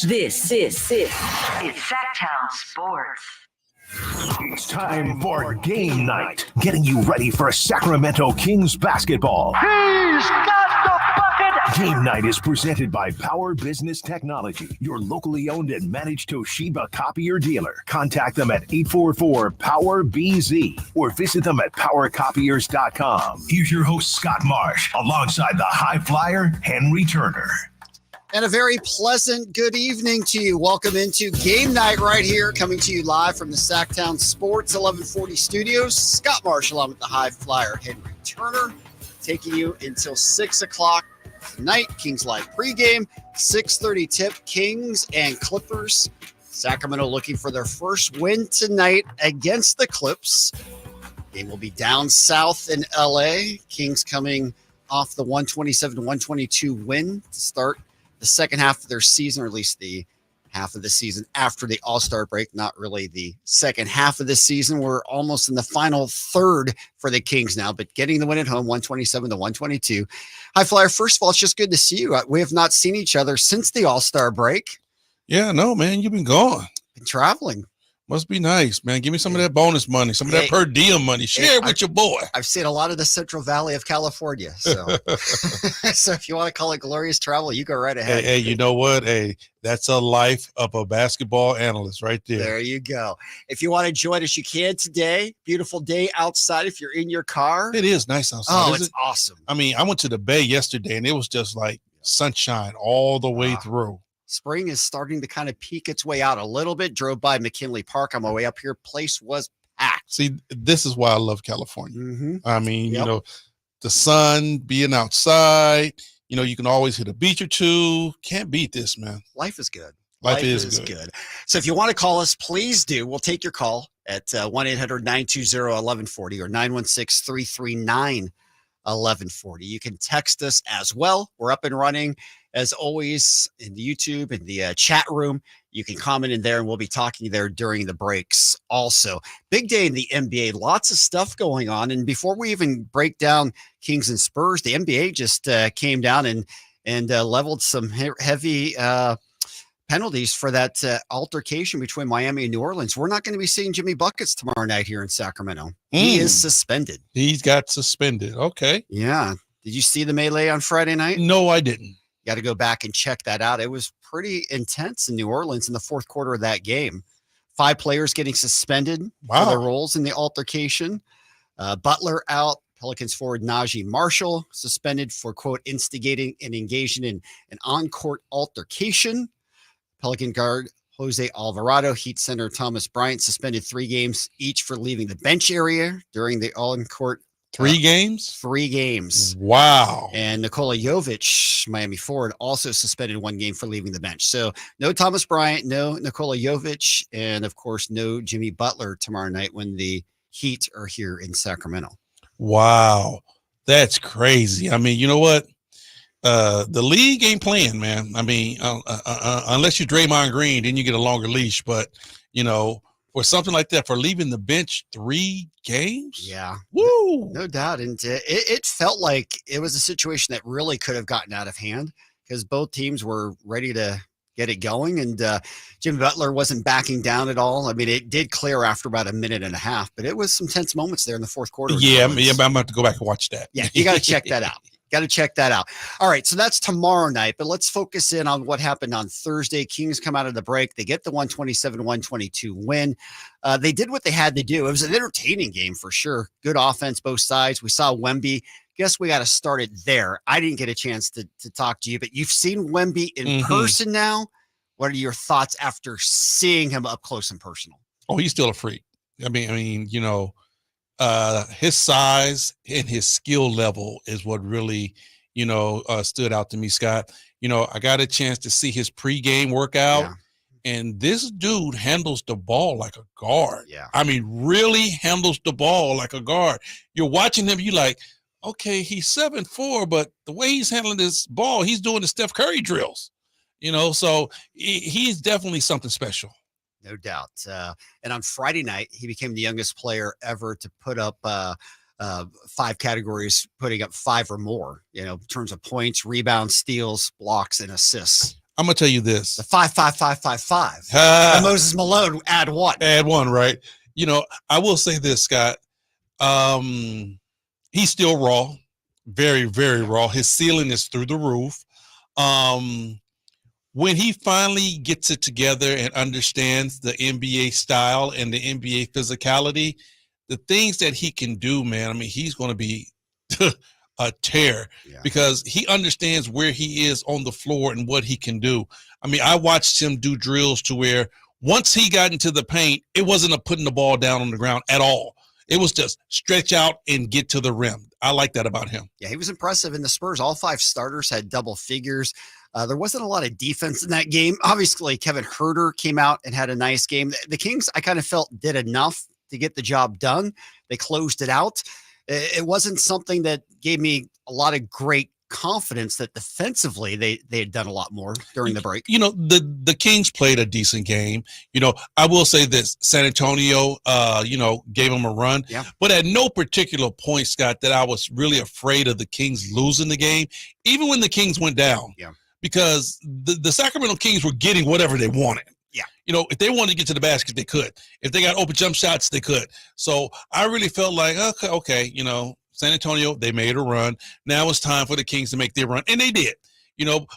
This is Sacktown Sports. It's time for game night, getting you ready for Sacramento Kings basketball. He's got the bucket! Game night is presented by Power Business Technology, your locally owned and managed Toshiba copier dealer. Contact them at 844-POWER-BZ or visit them at powercopiers.com. Here's your host, Scott Marsh, alongside the high flyer, Henry Turner. And a very pleasant good evening to you. Welcome into game night right here, coming to you live from the Sacktown Sports 1140 studios. Scott Marsh along with the high flyer Henry Turner, taking you until 6 o'clock tonight. Kings Live pregame, 6:30 tip. Kings and Clippers. Sacramento looking for their first win tonight against the Clips. Game will be down south in LA. Kings coming off the 127-122 win to start the second half of their season, or at least the half of the season after the All-Star break. Not really the second half of the season. We're almost in the final third for the Kings now, but getting the win at home, 127-122. High Flyer, first of all, it's just good to see you. We have not seen each other since the All-Star break. Yeah, no, man, you've been gone. Been traveling. Must be nice, man. Give me some of that bonus money, some of that per diem money. Share it with your boy. I've seen a lot of the Central Valley of California. So, so if you want to call it glorious travel, you go right ahead. Hey, you know what? Hey, that's a life of a basketball analyst right there. There you go. If you want to join us, you can today. Beautiful day outside if you're in your car. It is nice outside. Oh, it's awesome. I mean, I went to the Bay yesterday, and it was just like sunshine all the way through. Spring is starting to kind of peek its way out a little bit. Drove by McKinley Park on my way up here. Place was packed. See, this is why I love California. Mm-hmm. I mean, you know, the sun, being outside, you know, you can always hit a beach or two. Can't beat this, man. Life is good. Life is good. So if you want to call us, please do. We'll take your call at 1-800-920-1140 or 916-339-1140. You can text us as well. We're up and running. As always, in the YouTube and the chat room, you can comment in there, and we'll be talking there during the breaks also. Big day in the NBA, lots of stuff going on. And before we even break down Kings and Spurs, the NBA just came down and leveled some heavy penalties for that altercation between Miami and New Orleans. We're not going to be seeing Jimmy Buckets tomorrow night here in Sacramento. He is suspended. He's got suspended. Okay. Yeah. Did you see the melee on Friday night? No, I didn't. Got to go back and check that out. It was pretty intense in New Orleans in the fourth quarter of that game. 5 players getting suspended for their roles in the altercation. Butler out. Pelicans forward Najee Marshall suspended for, quote, instigating and engaging in an on-court altercation. Pelican guard Jose Alvarado, Heat center Thomas Bryant suspended 3 games each for leaving the bench area during the on-court. 3 games? 3 games. Wow. And Nikola Jovic, Miami forward, also suspended 1 game for leaving the bench. So no Thomas Bryant, no Nikola Jovic, and of course, no Jimmy Butler tomorrow night when the Heat are here in Sacramento. Wow. That's crazy. I mean, you know what? The league ain't playing, man. I mean, unless you're Draymond Green, then you get a longer leash. But, you know, for something like that, for leaving the bench 3 games? Yeah. Woo! No doubt. And it felt like it was a situation that really could have gotten out of hand because both teams were ready to get it going. And Jimmy Butler wasn't backing down at all. I mean, it did clear after about a minute and a half, but it was some tense moments there in the fourth quarter. Yeah, I'm about to go back and watch that. Yeah, you got to check that out. Got to check that out. All right, so that's tomorrow night, but let's focus in on what happened on Thursday. Kings come out of the break. They get the 127-122 win. They did what they had to do. It was an entertaining game for sure. Good offense, both sides. We saw Wemby. Guess we got to start it there. I didn't get a chance to talk to you, but you've seen Wemby in person now. What are your thoughts after seeing him up close and personal? Oh, he's still a freak. I mean, you know, his size and his skill level is what really, you know, stood out to me, Scott. You know, I got a chance to see his pregame workout, and this dude handles the ball like a guard. Yeah. I mean, really handles the ball like a guard. You're watching him, you like, okay, he's 7'4", but the way he's handling this ball, he's doing the Steph Curry drills, you know, so he's definitely something special. No doubt. And on Friday night, he became the youngest player ever to put up 5 categories, putting up 5 or more, you know, in terms of points, rebounds, steals, blocks, and assists. I'm gonna tell you this. The 5-5-5-5-5. Ah, And Moses Malone add one. add one, right? I will say this, Scott. He's still raw, very, very raw. His ceiling is through the roof. When he finally gets it together and understands the NBA style and the NBA physicality, the things that he can do, man, I mean, he's going to be a tear because he understands where he is on the floor and what he can do. I mean, I watched him do drills to where once he got into the paint, it wasn't a putting the ball down on the ground at all. It was just stretch out and get to the rim. I like that about him. Yeah, he was impressive in the Spurs. All 5 starters had double figures. There wasn't a lot of defense in that game. Obviously, Kevin Huerter came out and had a nice game. The Kings, I kind of felt, did enough to get the job done. They closed it out. It wasn't something that gave me a lot of great confidence that defensively they had done a lot more during the break. The Kings played a decent game. I will say this: San Antonio, gave them a run, but at no particular point, Scott, that I was really afraid of the Kings losing the game, even when the Kings went down. Yeah. Because the Sacramento Kings were getting whatever they wanted. Yeah. If they wanted to get to the basket, they could. If they got open jump shots, they could. So I really felt like, okay, San Antonio, they made a run. Now it's time for the Kings to make their run. And they did.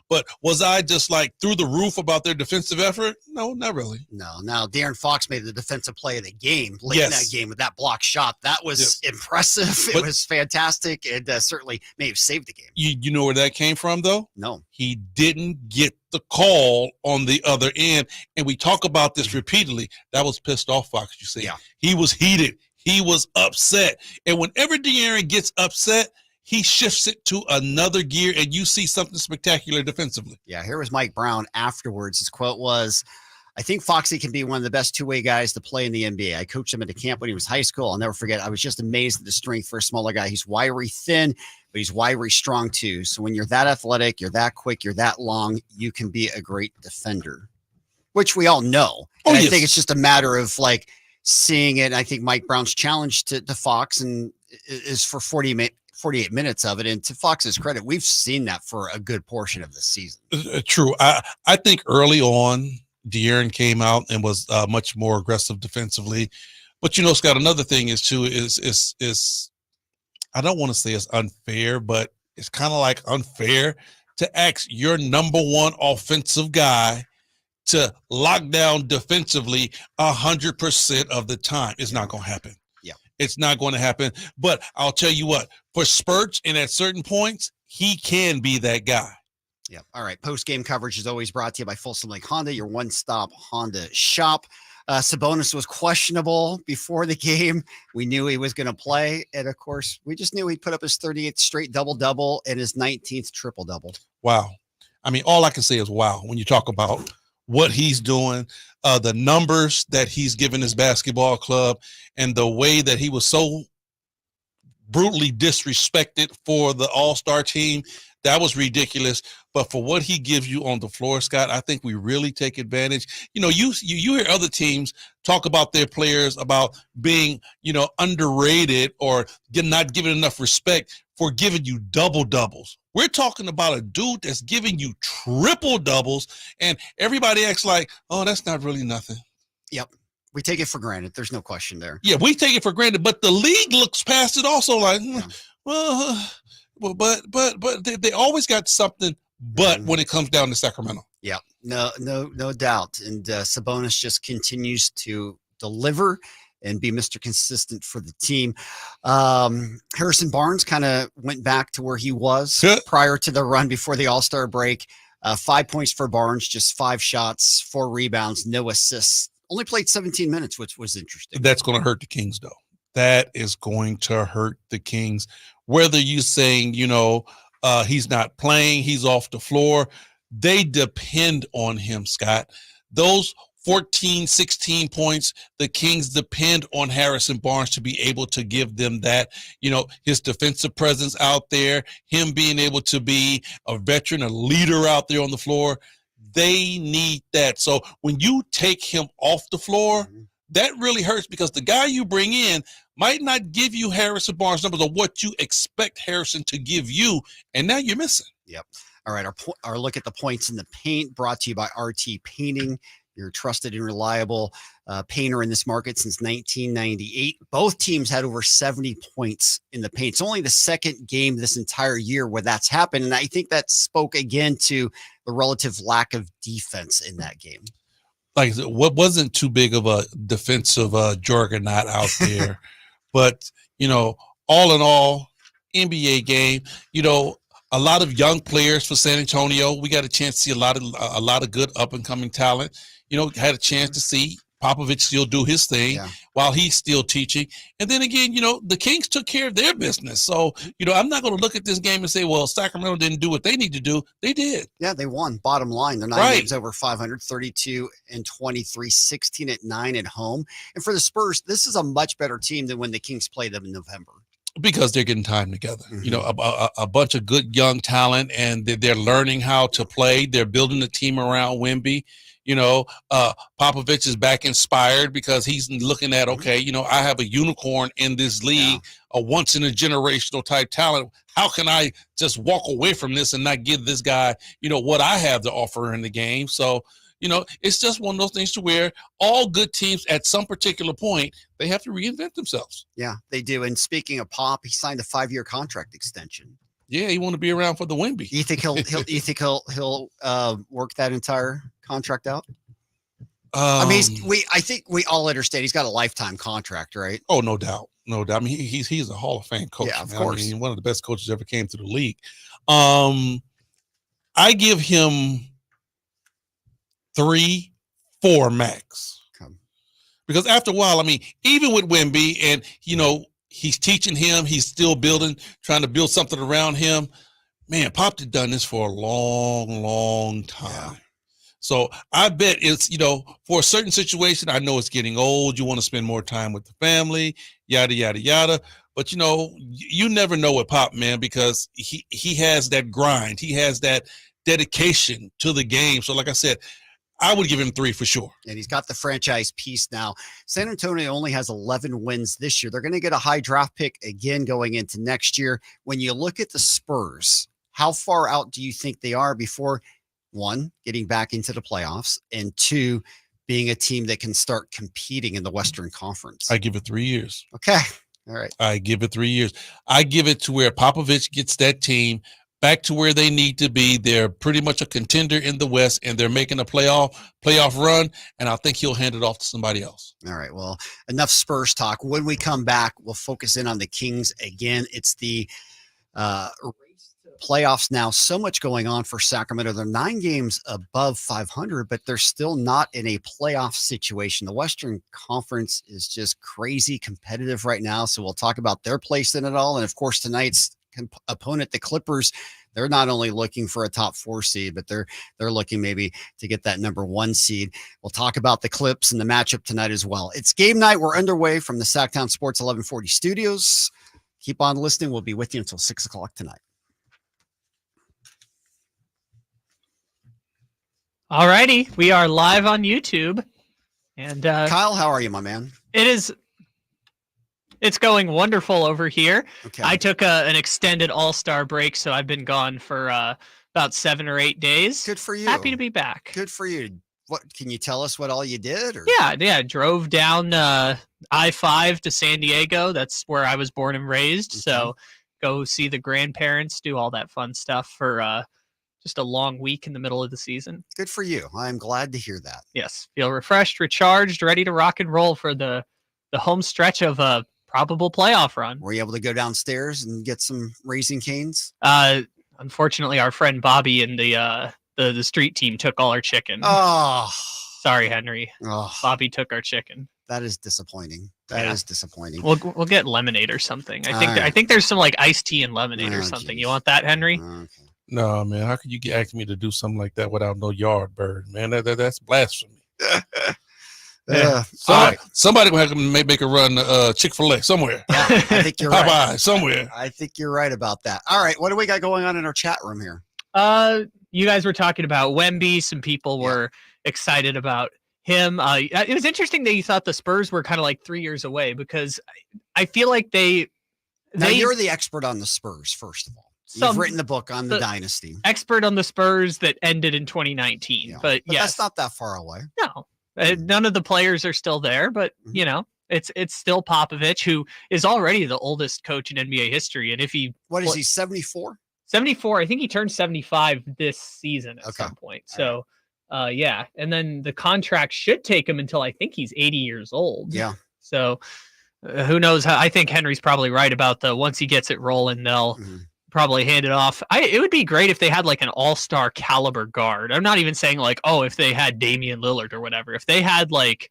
But was I just like through the roof about their defensive effort? No, not really. No. Now, De'Aaron Fox made the defensive play of the game late in that game with that block shot. That was impressive. It was fantastic, and certainly may have saved the game. You know where that came from, though? No. He didn't get the call on the other end, and we talk about this repeatedly. That was pissed off Fox, you see. Yeah. He was heated. He was upset. And whenever De'Aaron gets upset, he shifts it to another gear, and you see something spectacular defensively. Yeah, here was Mike Brown afterwards. His quote was, "I think Foxy can be one of the best two-way guys to play in the NBA. I coached him at a camp when he was high school. I'll never forget. I was just amazed at the strength for a smaller guy. He's wiry thin, but he's wiry strong too. So when you're that athletic, you're that quick, you're that long, you can be a great defender," which we all know. And I think it's just a matter of like seeing it. I think Mike Brown's challenge to Fox and is for 48 minutes of it. And to Fox's credit, we've seen that for a good portion of the season. True. I think early on, De'Aaron came out and was much more aggressive defensively. But, Scott, another thing is I don't want to say it's unfair, but it's kind of like unfair to ask your number one offensive guy to lock down defensively 100% of the time. It's not going to happen. It's not going to happen. But I'll tell you what, for spurts and at certain points, he can be that guy. Yeah. All right. Post-game coverage is always brought to you by Folsom Lake Honda, your one-stop Honda shop. Sabonis was questionable before the game. We knew he was going to play. And, of course, we just knew he'd put up his 38th straight double-double and his 19th triple-double. Wow. I mean, all I can say is wow when you talk about what he's doing, the numbers that he's given his basketball club, and the way that he was so brutally disrespected for the all-star team. That was ridiculous. But for what he gives you on the floor, Scott, I think we really take advantage. You hear other teams talk about their players about being, underrated or not given enough respect for giving you double doubles. We're talking about a dude that's giving you triple doubles, and everybody acts like, oh, that's not really nothing. Yep. We take it for granted. There's no question there. Yeah, we take it for granted, but the league looks past it also like, but they always got something but when it comes down to Sacramento. Yeah, no doubt. And Sabonis just continues to deliver and be Mr. Consistent for the team. Harrison Barnes kind of went back to where he was prior to the run before the All-Star break. 5 points for Barnes, just 5 shots, 4 rebounds, no assists. Only played 17 minutes, which was interesting. That's going to hurt the Kings, though. That is going to hurt the Kings. Whether you're saying, he's not playing, he's off the floor, they depend on him, Scott. Those 14, 16 points, the Kings depend on Harrison Barnes to be able to give them that, his defensive presence out there, him being able to be a veteran, a leader out there on the floor. They need that. So when you take him off the floor, that really hurts because the guy you bring in might not give you Harrison Barnes numbers or what you expect Harrison to give you, and now you're missing. Yep. All right, our look at the points in the paint brought to you by RT Painting, your trusted and reliable painter in this market since 1998. Both teams had over 70 points in the paint. It's only the second game this entire year where that's happened, and I think that spoke again to the relative lack of defense in that game. Like, what wasn't too big of a defensive juggernaut out there, but all in all, NBA game. A lot of young players for San Antonio. We got a chance to see a lot of good up and coming talent. Had a chance to see Popovich still do his thing while he's still teaching. And then again, the Kings took care of their business. So, I'm not going to look at this game and say, well, Sacramento didn't do what they need to do. They did. Yeah, they won. Bottom line, they're 9 games over 500, 32 and 23, 16 at 9 at home. And for the Spurs, this is a much better team than when the Kings played them in November. Because they're getting time together, a bunch of good young talent, and they're learning how to play. They're building a team around Wemby. Popovich is back inspired because he's looking at, okay, I have a unicorn in this league, a once in a generational type talent. How can I just walk away from this and not give this guy, what I have to offer in the game? So, it's just one of those things to where all good teams at some particular point, they have to reinvent themselves. Yeah, they do. And speaking of Pop, he signed a 5-year contract extension. Yeah, he want to be around for the Wemby. You think he'll work that entire contract out? I think we all understand he's got a lifetime contract, right? Oh, no doubt. No doubt. I mean, he's a Hall of Fame coach. Yeah, of course. I mean, one of the best coaches ever came to the league. I give him 3-4 max. Because after a while, I mean, even with Wemby and, he's teaching him, he's still trying to build something around him. Man, Pop had done this for a long, long time. Yeah. So I bet it's, for a certain situation, I know it's getting old. You want to spend more time with the family, yada, yada, yada. But, you never know with Pop, man, because he has that grind. He has that dedication to the game. So like I said, I would give him 3 for sure. And he's got the franchise piece now. San Antonio only has 11 wins this year. They're going to get a high draft pick again going into next year. When you look at the Spurs, how far out do you think they are before, 1, getting back into the playoffs, and 2, being a team that can start competing in the Western Conference? I give it 3 years. Okay. All right. I give it 3 years. I give it to where Popovich gets that team back to where they need to be. They're pretty much a contender in the West, and they're making a playoff run, and I think he'll hand it off to somebody else. All right, well, enough Spurs talk. When we come back, we'll focus in on the Kings again. It's the race to playoffs now. So much going on for Sacramento. They're 9 games above 500, but they're still not in a playoff situation. The Western Conference is just crazy competitive right now, so we'll talk about their place in it all. And, of course, tonight's opponent, the Clippers, they're not only looking for a top 4 seed, but they're looking maybe to get that number 1 seed. We'll talk about the Clips and the matchup tonight as well. It's game night. We're underway from the Sacktown Sports 1140 studios. Keep on listening. We'll be with you until 6 o'clock tonight. All righty. We are live on YouTube. And Kyle, how are you, my man? It's going wonderful over here. Okay. I took an extended all-star break, so I've been gone for about 7 or 8 days. Good for you. Happy to be back. Good for you. What can you tell us what all you did? Or? Yeah. Drove down I-5 to San Diego. That's where I was born and raised. Okay. So go see the grandparents, do all that fun stuff for just a long week in the middle of the season. Good for you. I'm glad to hear that. Yes. Feel refreshed, recharged, ready to rock and roll for the home stretch of a probable playoff run. Were you able to go downstairs and get some Raising Cane's? Unfortunately, our friend Bobby and the street team took all our chicken. Oh, sorry, Henry. Oh, Bobby took our chicken. that is disappointing. That is disappointing. We'll get lemonade or something. I think there's some like iced tea and lemonade or something. Geez. You want that, Henry? Okay. No, man. How could you ask me to do something like that without no yard bird, man? That's blasphemy. Yeah. Somebody will have to make a run Chick-fil-A somewhere. Yeah, I think you're right. Popeye somewhere. I think you're right about that. All right, what do we got going on in our chat room here? You guys were talking about Wemby. Some people were excited about him. It was interesting that you thought the Spurs were kind of like 3 years away, because I feel like Now, you're the expert on the Spurs, first of all. You've written the book on the dynasty. Expert on the Spurs that ended in 2019. Yeah. But yes, that's not that far away. No, none of the players are still there, but it's still Popovich, who is already the oldest coach in NBA history. And if he, what is he, 74? 74, I think he turned 75 this season at some point. So, yeah. And then the contract should take him until I think he's 80 years old. Yeah. So who knows how, I think Henry's probably right about once he gets it rolling, they'll probably hand it off. It would be great if they had like an all-star caliber guard. I'm not even saying like, oh, if they had Damian Lillard or whatever, if they had like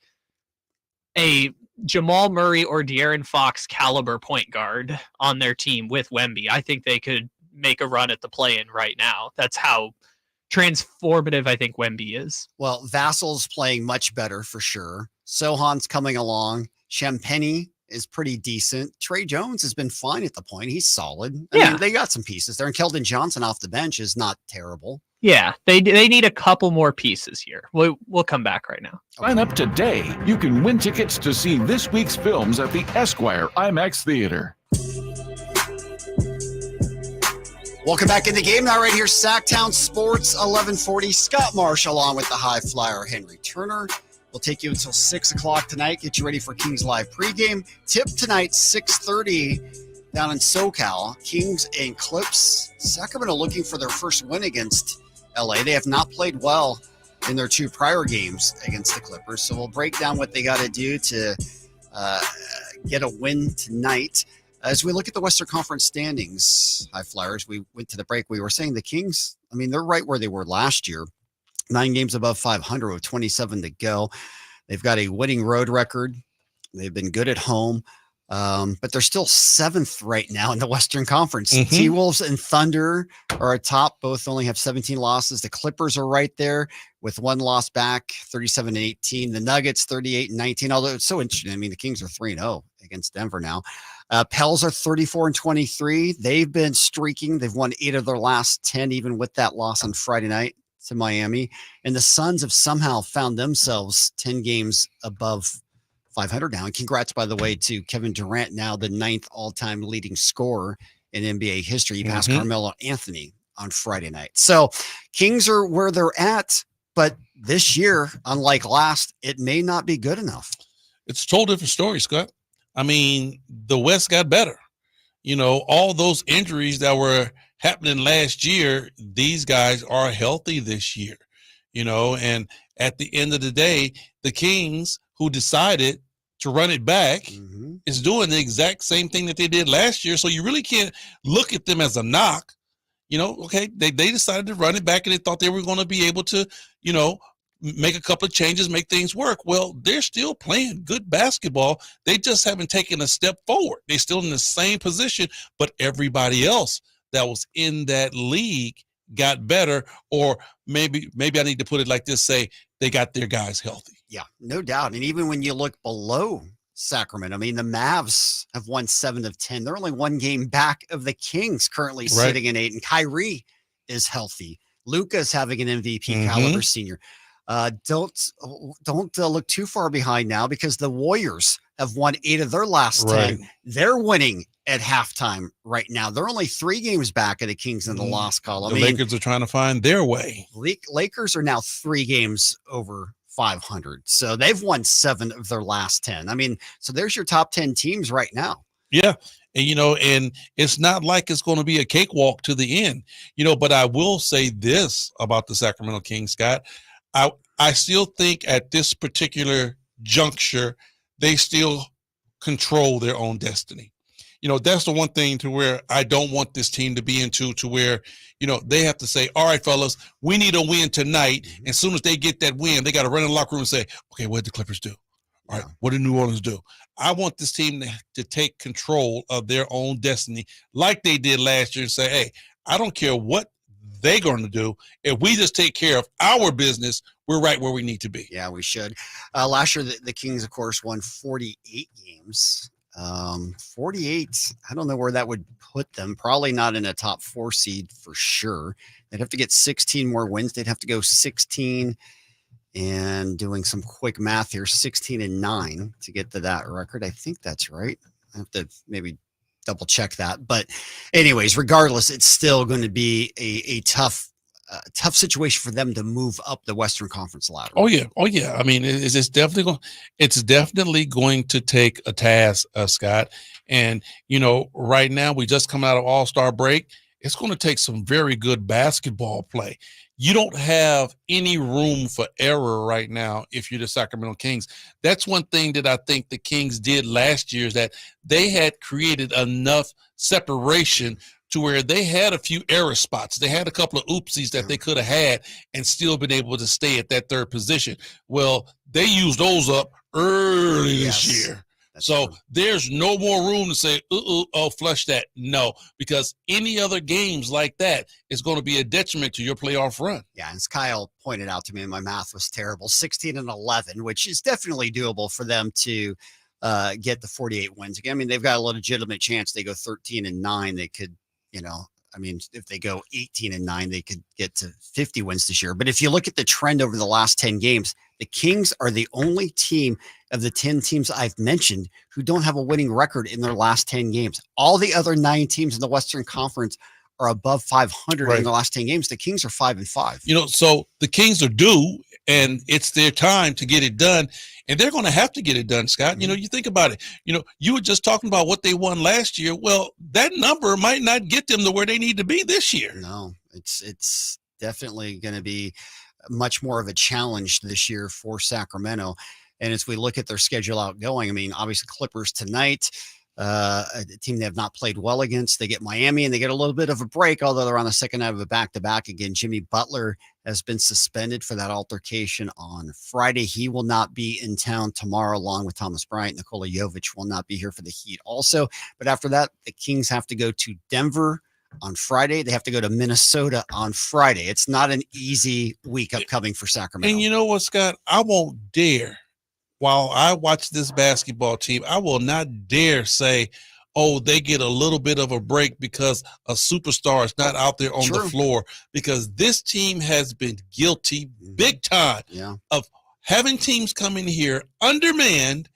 a Jamal Murray or De'Aaron Fox caliber point guard on their team with Wemby, I think they could make a run at the play-in right now. That's how transformative I think Wemby is. Well, Vassal's playing much better for sure. Sohan's coming along. Champagny is pretty decent. Trey Jones has been fine at the point. He's solid. I mean, they got some pieces there. And Keldon Johnson off the bench is not terrible. Yeah, they need a couple more pieces here. We'll come back right now. Sign up today. You can win tickets to see this week's films at the Esquire IMAX Theater. Welcome back in the game now right here. Sacktown Sports 1140. Scott Marsh along with the high flyer Henry Turner. We'll take you until 6 o'clock tonight. Get you ready for Kings Live pregame. Tip tonight, 6:30 down in SoCal. Kings and Clips. Sacramento looking for their first win against LA. They have not played well in their 2 prior games against the Clippers. So we'll break down what they got to do to get a win tonight. As we look at the Western Conference standings, High Flyers, we went to the break. We were saying the Kings, I mean, they're right where they were last year. 9 games above 500 with 27 to go. They've got a winning road record. They've been good at home, but they're still 7th right now in the Western Conference. T-Wolves and Thunder are atop. Both only have 17 losses. The Clippers are right there with 1 loss back, 37-18. The Nuggets, 38-19. Although it's so interesting. I mean, the Kings are 3-0 against Denver now. Pels are 34-23. They've been streaking. They've won 8 of their last 10, even with that loss on Friday night to Miami. And the Suns have somehow found themselves 10 games above 500 now. And congrats, by the way, to Kevin Durant, now the 9th all-time leading scorer in NBA history. He passed Carmelo Anthony on Friday night. So Kings are where they're at, but this year, unlike last, it may not be good enough. It's a total different story, Scott. I mean, the West got better. You know, all those injuries that were happening last year, these guys are healthy this year, you know, and at the end of the day, the Kings, who decided to run it back, is doing the exact same thing that they did last year. So you really can't look at them as a knock. You know, okay, they decided to run it back and they thought they were going to be able to, you know, make a couple of changes, make things work. Well, they're still playing good basketball. They just haven't taken a step forward. They're still in the same position, but everybody else that was in that league got better. Or maybe I need to put it like this, say they got their guys healthy. Yeah, no doubt. And even when you look below Sacramento, I mean, the Mavs have won 7 of 10. They're only 1 game back of the Kings, currently sitting in 8. And Kyrie is healthy. Luka's having an MVP caliber senior. Don't look too far behind now, because the Warriors have won 8 of their last 10. They're winning at halftime right now. They're only 3 games back of the Kings in the loss column. The Lakers are trying to find their way. Lakers are now 3 games over 500. So they've won 7 of their last 10. I mean, so there's your top 10 teams right now. Yeah. And, you know, and it's not like it's going to be a cakewalk to the end, you know, but I will say this about the Sacramento Kings, Scott. I still think at this particular juncture, they still control their own destiny. You know, that's the one thing to where I don't want this team to be into, to where, you know, they have to say, all right, fellas, we need a win tonight. And as soon as they get that win, they got to run in the locker room and say, okay, what did the Clippers do? All right, what did New Orleans do? I want this team to take control of their own destiny like they did last year and say, hey, I don't care what they're going to do. If we just take care of our business, we're right where we need to be. Yeah, we should. Last year, the Kings, of course, won 48 games. 48, I don't know where that would put them. Probably not in a top 4 seed for sure. They'd have to get 16 more wins. They'd have to go 16 and, doing some quick math here, 16-9 to get to that record. I think that's right. I have to maybe double check that. But anyways, regardless, it's still going to be a tough situation for them to move up the Western Conference ladder. Oh yeah. I mean, it's definitely going to take a task, Scott. And right now we just come out of All-Star break. It's going to take some very good basketball play. You don't have any room for error right now if you're the Sacramento Kings. That's one thing that I think the Kings did last year, is that they had created enough separation to where they had a few error spots. They had a couple of oopsies that they could have had and still been able to stay at that third position. Well, they used those up early this year. So there's no more room to say, flush that. No, because any other games like that is going to be a detriment to your playoff run. Yeah, and as Kyle pointed out to me, my math was terrible, 16-11, which is definitely doable for them to get the 48 wins again. I mean, they've got a legitimate chance. They go 13-9. They could, if they go 18-9, they could get to 50 wins this year. But if you look at the trend over the last 10 games, the Kings are the only team of the 10 teams I've mentioned who don't have a winning record in their last 10 games. All the other 9 teams in the Western Conference are above 500 in the last 10 games. The Kings are 5-5. So the Kings are due, and it's their time to get it done. And they're going to have to get it done, Scott. You think about it. You were just talking about what they won last year. Well, that number might not get them to where they need to be this year. No, it's definitely going to be much more of a challenge this year for Sacramento. And as we look at their schedule outgoing, I mean, obviously Clippers tonight, a team they have not played well against. They get Miami and they get a little bit of a break, although they're on the second night of a back-to-back. Again, Jimmy Butler has been suspended for that altercation on Friday. He will not be in town tomorrow, along with Thomas Bryant. Nikola Jovic will not be here for the Heat also. But after that, the Kings have to go to Denver on Friday. They have to go to Minnesota on Friday. It's not an easy week upcoming for Sacramento. And you know what, Scott? I won't dare, while I watch this basketball team, I will not dare say, they get a little bit of a break because a superstar is not out there on the floor, because this team has been guilty big time of having teams come in here undermanned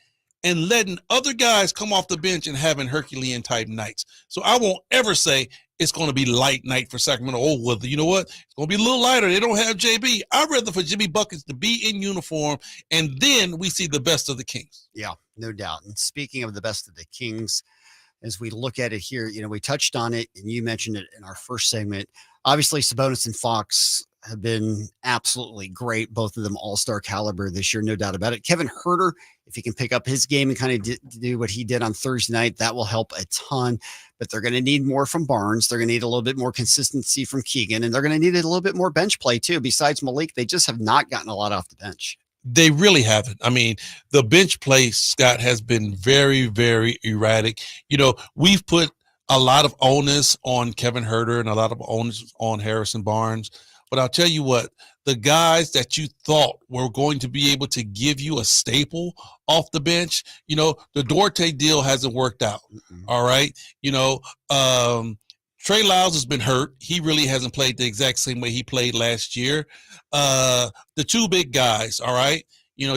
and letting other guys come off the bench and having Herculean type nights. So I won't ever say it's going to be light night for Sacramento. You know what? It's going to be a little lighter. They don't have JB. I'd rather for Jimmy Buckets to be in uniform, and then we see the best of the Kings. Yeah, no doubt. And speaking of the best of the Kings, as we look at it here, we touched on it, and you mentioned it in our first segment. Obviously, Sabonis and Fox have been absolutely great. Both of them all-star caliber this year, no doubt about it. Kevin Huerter, if he can pick up his game and kind of do what he did on Thursday night, that will help a ton. But they're going to need more from Barnes. They're going to need a little bit more consistency from Keegan, and they're going to need a little bit more bench play too. Besides Malik, they just have not gotten a lot off the bench. They really haven't. I mean, the bench play, Scott, has been very, very erratic. We've put a lot of onus on Kevin Huerter and a lot of onus on Harrison Barnes. But I'll tell you what, the guys that you thought were going to be able to give you a staple off the bench, the Duarte deal hasn't worked out. All right. Trey Lyles has been hurt. He really hasn't played the exact same way he played last year. The two big guys, all right. You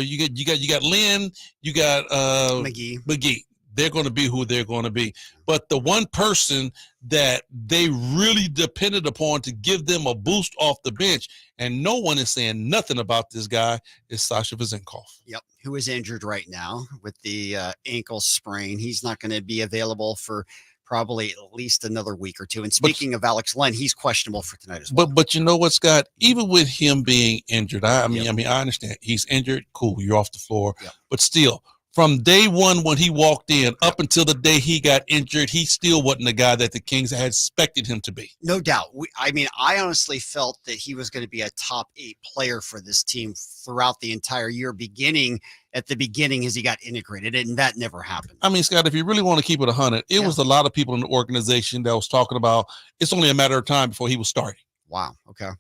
got Lynn, you got McGee. They're going to be who they're going to be. But the one person that they really depended upon to give them a boost off the bench, and no one is saying nothing about this guy, is Sasha Vezenkov. Yep, who is injured right now with the ankle sprain. He's not going to be available for probably at least another week or two. And speaking of Alex Len, he's questionable for tonight as well. But you know what, Scott? Even with him being injured, I understand he's injured. Cool, you're off the floor. Yep. But still, from day one when he walked in up until the day he got injured, he still wasn't the guy that the Kings had expected him to be. No doubt. I honestly felt that he was going to be a top 8 player for this team throughout the entire year, beginning as he got integrated, and that never happened. I mean, Scott, if you really want to keep it 100, it was a lot of people in the organization that was talking about it's only a matter of time before he was starting. Wow. Okay.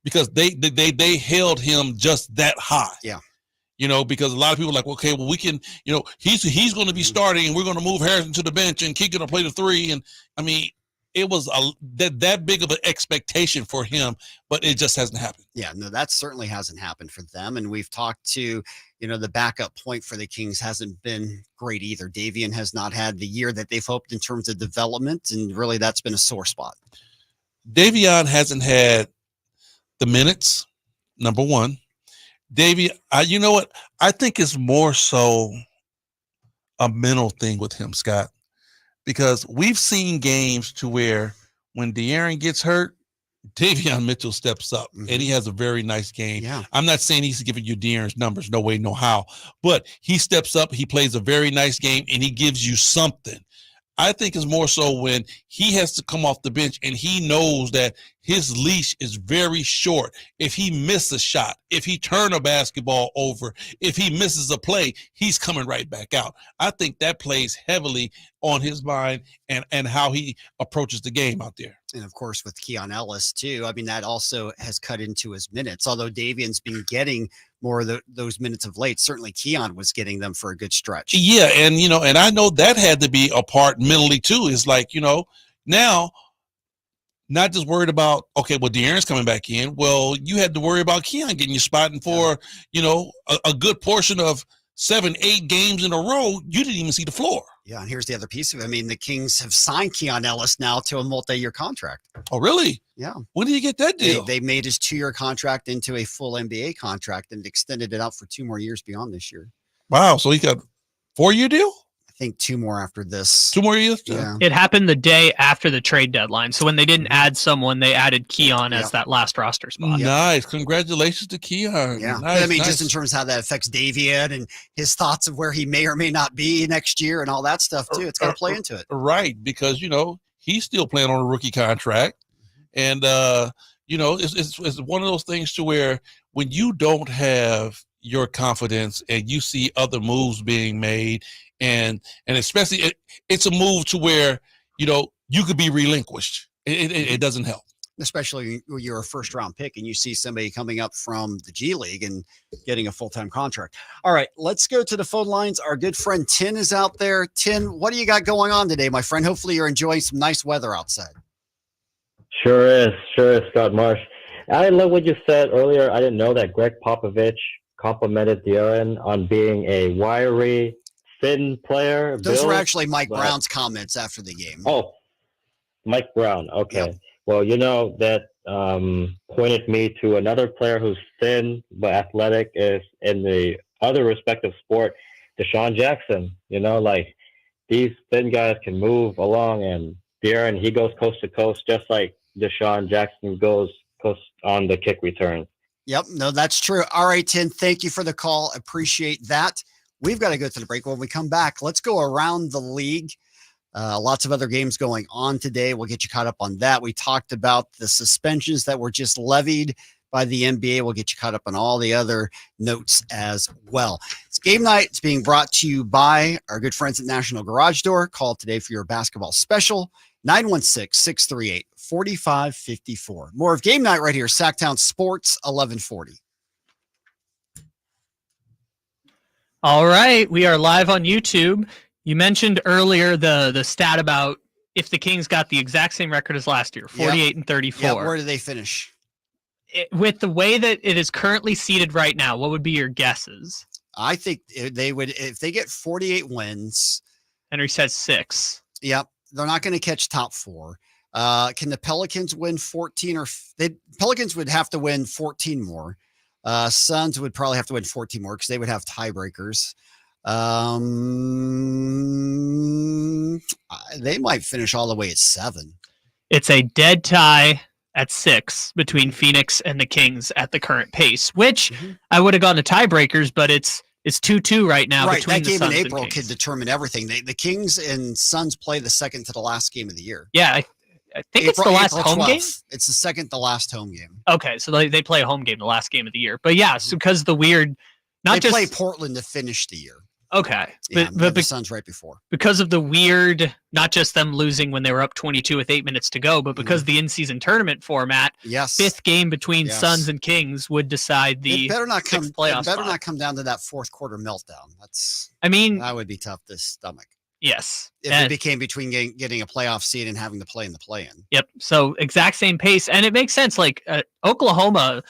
Because they held him just that high. Yeah. Because a lot of people are like, okay, well, we can, he's going to be starting, and we're going to move Harrison to the bench, and Keegan going to play the 3. And I mean, it was that big of an expectation for him, but it just hasn't happened. Yeah, no, that certainly hasn't happened for them. And we've talked to, the backup point for the Kings hasn't been great either. Davian has not had the year that they've hoped in terms of development, and really that's been a sore spot. Davion hasn't had the minutes, number one. You know what? I think it's more so a mental thing with him, Scott, because we've seen games to where when De'Aaron gets hurt, Davion Mitchell steps up and he has a very nice game. Yeah. I'm not saying he's giving you De'Aaron's numbers, no way, no how, but he steps up, he plays a very nice game, and he gives you something. I think it's more so when he has to come off the bench and he knows that his leash is very short. If he misses a shot, if he turn a basketball over, if he misses a play, he's coming right back out. I think that plays heavily on his mind and how he approaches the game out there. And of course, with Keon Ellis too, I mean, that also has cut into his minutes. Although Davian's been getting more of those minutes of late, certainly Keon was getting them for a good stretch. Yeah, and and I know that had to be a part mentally too. It's like, now not just worried about, okay, well, De'Aaron's coming back in. Well, you had to worry about Keon getting you spotting for, a good portion of 7-8 games in a row. You didn't even see the floor. Yeah, and here's the other piece of it. I mean, the Kings have signed Keon Ellis now to a multi-year contract. Oh, really? Yeah. When did you get that deal? They made his 2-year contract into a full NBA contract and extended it out for 2 more years beyond this year. Wow. So he got 4-year deal? I think 2 more after this. 2 more years? Yeah. It happened the day after the trade deadline. So when they didn't add someone, they added Keon as that last roster spot. Nice. Congratulations to Keon. Yeah. Nice, I mean, just in terms of how that affects Davian and his thoughts of where he may or may not be next year and all that stuff too. It's going to play into it. Right. Because, he's still playing on a rookie contract. And, it's one of those things to where when you don't have your confidence and you see other moves being made, and especially it's a move to where, you could be relinquished. It doesn't help. Especially when you're a first-round pick and you see somebody coming up from the G League and getting a full-time contract. All right, let's go to the phone lines. Our good friend Tin is out there. Tin, what do you got going on today, my friend? Hopefully you're enjoying some nice weather outside. Sure is, Scott Marsh. I love what you said earlier. I didn't know that Greg Popovich complimented De'Aaron on being a wiry, thin player. Those were actually Mike Brown's comments after the game. Oh, Mike Brown. Okay. Yep. Well, that pointed me to another player who's thin but athletic is in the other respective sport, Deshaun Jackson. These thin guys can move along, and De'Aaron, he goes coast to coast just like Deshaun Jackson goes coast on the kick return. Yep. No, that's true. All right, Tin, thank you for the call. Appreciate that. We've got to go to the break. When we come back, let's go around the league. Lots of other games going on today. We'll get you caught up on that. We talked about the suspensions that were just levied by the NBA. We'll get you caught up on all the other notes as well. It's game night. It's being brought to you by our good friends at National Garage Door. Call today for your basketball special, 916-638-4554. More of game night right here, Sacktown Sports 1140. All right, we are live on YouTube. You mentioned earlier the stat about if the Kings got the exact same record as last year, 48-34. Yeah, where do they finish? With the way that it is currently seated right now, what would be your guesses? I think they would, if they get 48 wins. Henry says 6. Yep, they're not going to catch top 4. Can the Pelicans win 14 Pelicans would have to win 14 more. Suns would probably have to win 14 more because they would have tiebreakers. They might finish all the way at 7. It's a dead tie at 6 between Phoenix and the Kings at the current pace, which I would have gone to tiebreakers, but it's 2-2 right now. Right, between that game the Suns in April and could determine everything. The Kings and Suns play the second to the last game of the year. Yeah, I think it's the last home game. It's the second to last home game. Okay, so they play a home game the last game of the year. But yeah, so because the weird, they play Portland to finish the year. Okay, but the Suns right before, because of the weird, not just them losing when they were up 22 with 8 minutes to go, but because the in-season tournament format, fifth game between Suns and Kings would decide the it better not playoff It better spot. not come down to that fourth quarter meltdown. That would be tough to stomach. Yes. If it became between getting a playoff seed and having to play in the play-in. Yep. So exact same pace. And it makes sense. Like Oklahoma,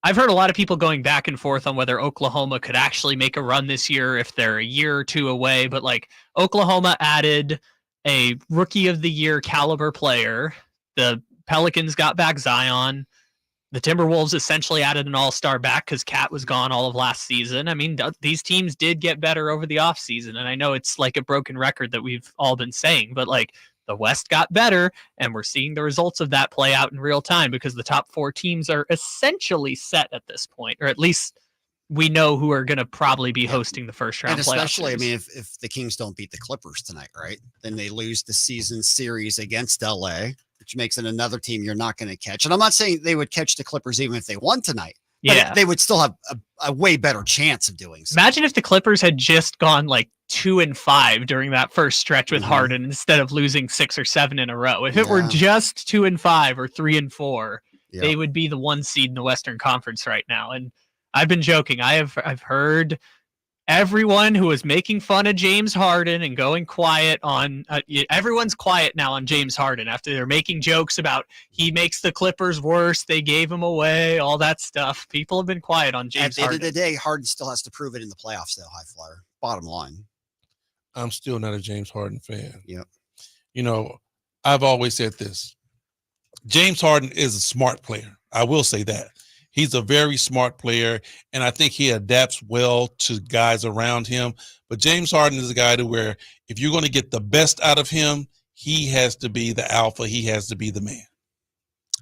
I've heard a lot of people going back and forth on whether Oklahoma could actually make a run this year if they're a year or two away. But like Oklahoma added a rookie of the year caliber player. The Pelicans got back Zion. The Timberwolves essentially added an all-star back because Cat was gone all of last season. I mean, these teams did get better over the offseason. And I know it's like a broken record that we've all been saying, but like the West got better, and we're seeing the results of that play out in real time because the top 4 teams are essentially set at this point, or at least we know who are going to probably be hosting the first round. And especially, I mean, if the Kings don't beat the Clippers tonight, right, then they lose the season series against LA, which makes it another team you're not going to catch. And I'm not saying they would catch the Clippers even if they won tonight. But they would still have a way better chance of doing so. Imagine if the Clippers had just gone like 2-5 during that first stretch with Harden instead of losing 6 or 7 in a row. If it were just 2-5 or 3-4, they would be the 1 seed in the Western Conference right now. And I've been joking. I've heard everyone who was making fun of James Harden and going quiet on everyone's quiet now on James Harden after they're making jokes about he makes the Clippers worse, they gave him away, all that stuff. People have been quiet on James Harden. At the end of the day, Harden still has to prove it in the playoffs, though, High Flyer. Bottom line. I'm still not a James Harden fan. Yep. You know, I've always said this. James Harden is a smart player. I will say that. He's a very smart player, and I think he adapts well to guys around him. But James Harden is a guy to where if you're going to get the best out of him, he has to be the alpha. He has to be the man.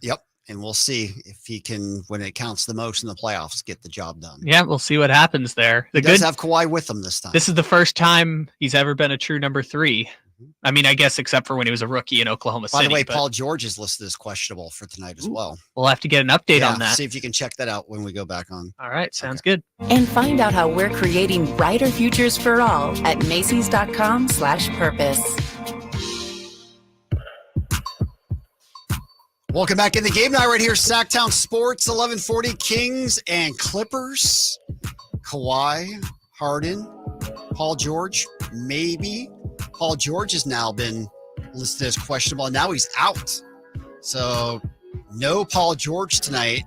Yep. And we'll see if he can, when it counts the most in the playoffs, get the job done. Yeah, we'll see what happens there. He does have Kawhi with him this time. This is the first time he's ever been a true number 3. I mean, I guess except for when he was a rookie in Oklahoma City. By the way, Paul George is listed as questionable for tonight as well. We'll have to get an update on that. See if you can check that out when we go back on. All right, sounds good. And find out how we're creating brighter futures for all at Macy's.com/purpose. Welcome back in the game night right here, Sacktown Sports, 1140 Kings and Clippers. Kawhi, Harden, Paul George, maybe. Paul George has now been listed as questionable, and now he's out. So no Paul George tonight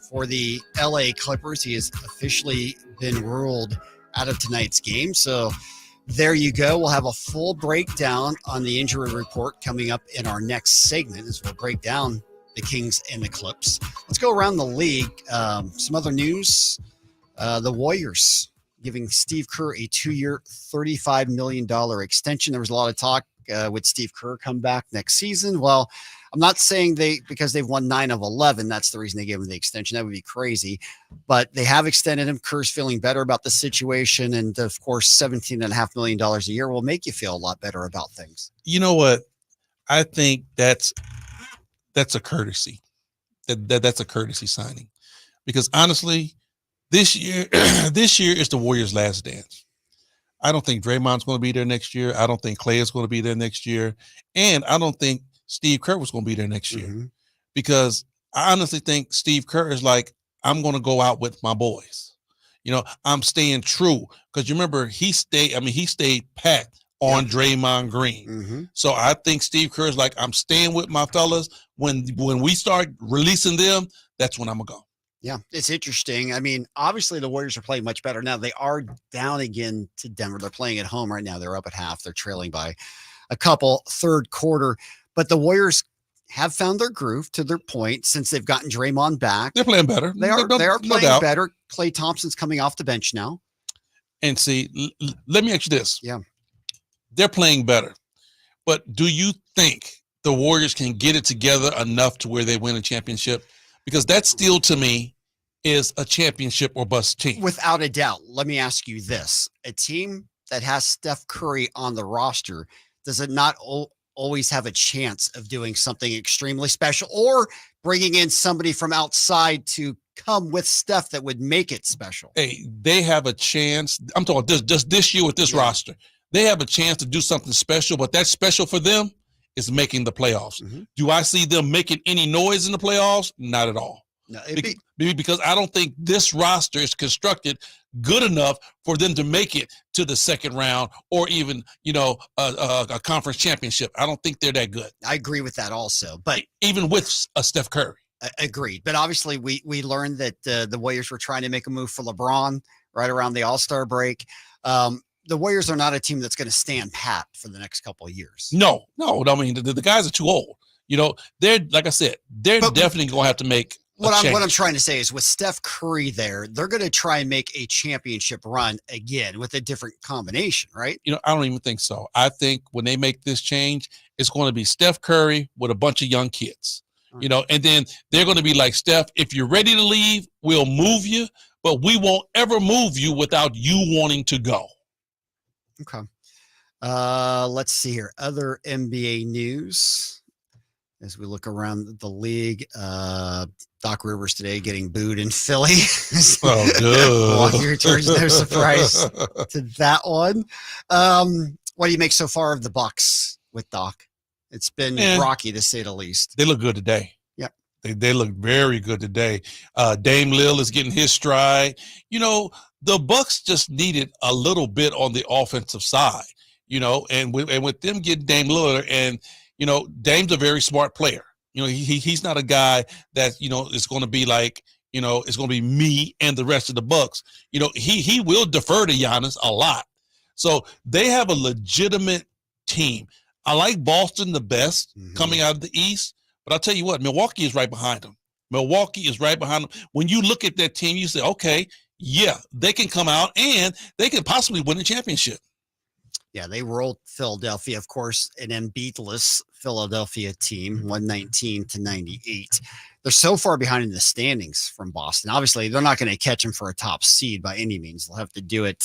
for the LA Clippers. He has officially been ruled out of tonight's game. So there you go. We'll have a full breakdown on the injury report coming up in our next segment as we'll break down the Kings and the Clips. Let's go around the league. Some other news. The Warriors giving Steve Kerr a 2-year, $35 million extension. There was a lot of talk, would Steve Kerr come back next season? Well, I'm not saying because they've won 9 of 11, that's the reason they gave him the extension. That would be crazy. But they have extended him. Kerr's feeling better about the situation. And, of course, $17.5 million a year will make you feel a lot better about things. You know what? I think that's a courtesy. That's a courtesy signing. Because, honestly, This year is the Warriors' last dance. I don't think Draymond's going to be there next year. I don't think Klay is going to be there next year. And I don't think Steve Kerr was going to be there next year. Because I honestly think Steve Kerr is like, I'm going to go out with my boys. You know, I'm staying true. Because you remember, he stayed packed on Draymond Green. So I think Steve Kerr is like, I'm staying with my fellas. When we start releasing them, that's when I'm going to go. Yeah, it's interesting. I mean, obviously the Warriors are playing much better now. They are down again to Denver. They're playing at home right now. They're up at half. They're trailing by a couple third quarter. But the Warriors have found their groove, to their point, since they've gotten Draymond back. They're playing better. They are playing better. Klay Thompson's coming off the bench now. And see, let me ask you this. Yeah. They're playing better. But do you think the Warriors can get it together enough to where they win a championship? Because that still, to me, is a championship or bust team. Without a doubt. Let me ask you this. A team that has Steph Curry on the roster, does it not always have a chance of doing something extremely special or bringing in somebody from outside to come with Steph that would make it special? Hey, they have a chance. I'm talking just this year with this roster. They have a chance to do something special, but that special for them is making the playoffs. Do I see them making any noise in the playoffs? Not at all. No, because I don't think this roster is constructed good enough for them to make it to the second round or even, a conference championship. I don't think they're that good. I agree with that also. But even with Steph Curry. Agreed. But obviously we learned that the Warriors were trying to make a move for LeBron right around the All-Star break. The Warriors are not a team that's going to stand pat for the next couple of years. No. I mean, the guys are too old. They're, like I said, they're definitely going to have to make what I'm trying to say is with Steph Curry there, they're going to try and make a championship run again with a different combination, right? I don't even think so. I think when they make this change, it's going to be Steph Curry with a bunch of young kids, and then they're going to be like, Steph, if you're ready to leave, we'll move you, but we won't ever move you without you wanting to go. Okay. Let's see here. Other NBA news as we look around the league. Doc Rivers today getting booed in Philly. Oh, good. Walking returns, no surprise to that one. What do you make so far of the Bucks with Doc? It's been rocky to say the least. They look good today. Yep. They look very good today. Dame Lillard is getting his stride. The Bucks just needed a little bit on the offensive side, and with them getting Dame Lillard, and Dame's a very smart player. He's not a guy that is going to be like it's going to be me and the rest of the Bucks. He will defer to Giannis a lot. So they have a legitimate team. I like Boston the best coming out of the East, but I'll tell you what, Milwaukee is right behind them. When you look at that team, you say, okay, yeah, they can come out and they can possibly win a championship. Yeah, they rolled Philadelphia, of course, an unbeatless Philadelphia team, 119-98. They're so far behind in the standings from Boston. Obviously, they're not going to catch them for a top seed by any means. They'll have to do it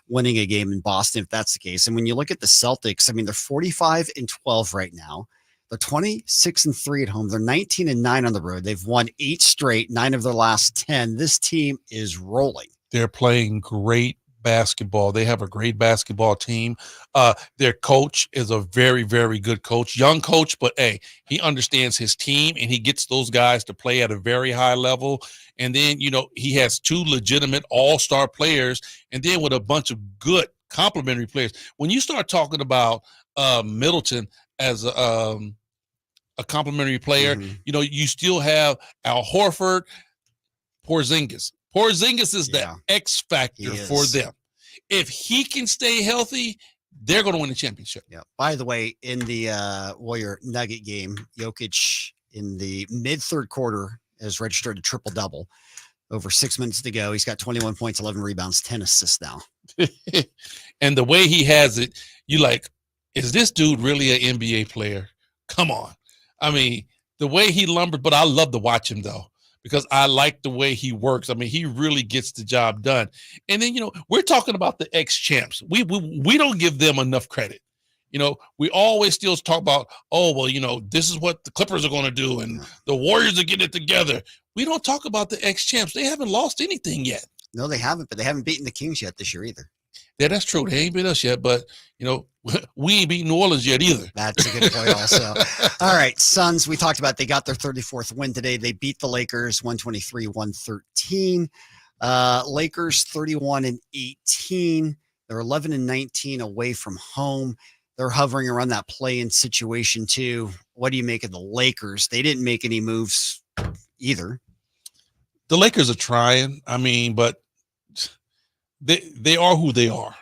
winning a game in Boston if that's the case. And when you look at the Celtics, I mean, they're 45-12 right now. They're 26-3 at home. They're 19-9 on the road. They've won 8 straight, 9 of their last 10. This team is rolling. They're playing great basketball. They have a great basketball team. Their coach is a very, very good coach, young coach, but hey, he understands his team and he gets those guys to play at a very high level. And then, he has 2 legitimate all-star players, and then with a bunch of good complementary players. When you start talking about Middleton as a complimentary player, you still have Al Horford, Porzingis. Porzingis is the X factor for them. If he can stay healthy, they're going to win the championship. Yeah. By the way, in the Warrior Nugget game, Jokic in the mid-third quarter has registered a triple-double. Over 6 minutes to go, he's got 21 points, 11 rebounds, 10 assists now. And the way he has it, you like, is this dude really an NBA player? Come on. I mean, the way he lumbered, but I love to watch him, though, because I like the way he works. I mean, he really gets the job done. And then, we're talking about the ex-champs. We don't give them enough credit. We always still talk about, this is what the Clippers are going to do, and the Warriors are getting it together. We don't talk about the ex-champs. They haven't lost anything yet. No, they haven't, but they haven't beaten the Kings yet this year either. Yeah, that's true. They ain't beat us yet, but, we ain't beat New Orleans yet either. That's a good point also. All right, Suns, we talked about they got their 34th win today. They beat the Lakers 123-113. Lakers 31-18. They're 11-19 away from home. They're hovering around that play-in situation too. What do you make of the Lakers? They didn't make any moves either. The Lakers are trying. I mean, but they are who they are.